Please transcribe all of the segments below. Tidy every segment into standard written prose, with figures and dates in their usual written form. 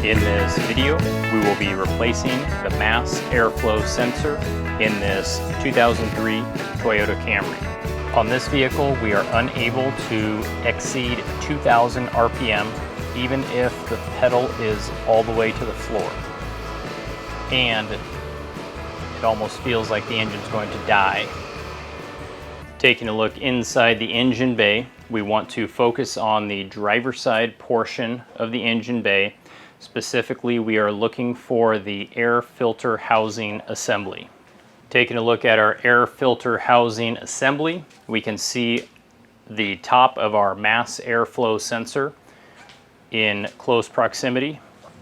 In this video, we will be replacing the mass airflow sensor in this 2003 Toyota Camry. On this vehicle, we are unable to exceed 2,000 RPM even if the pedal is all the way to the floor. And it almost feels like the engine's going to die. Taking a look inside the engine bay, we want to focus on the driver's side portion of the engine bay. Specifically, we are looking for the air filter housing assembly. Taking a look at our air filter housing assembly, we can see the top of our mass airflow sensor in close proximity.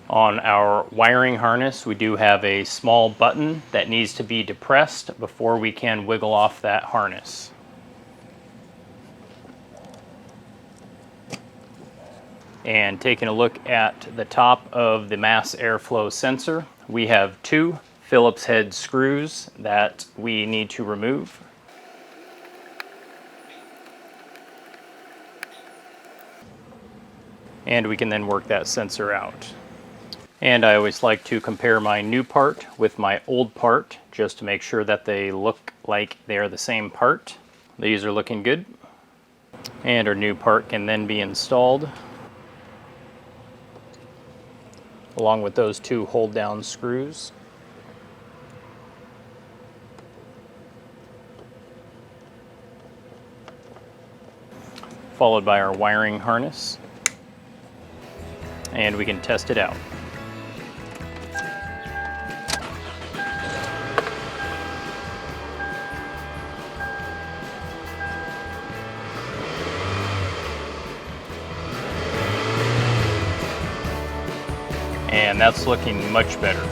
On our wiring harness, we do have a small button that needs to be depressed before we can wiggle off that harness. And taking a look at the top of the mass airflow sensor, we have two Phillips head screws that we need to remove. And we can then work that sensor out. And I always like to compare my new part with my old part just to make sure that they look like they are the same part. These are looking good. And our new part can then be installed along with those two hold down screws. Followed by our wiring harness. And we can test it out. And that's looking much better.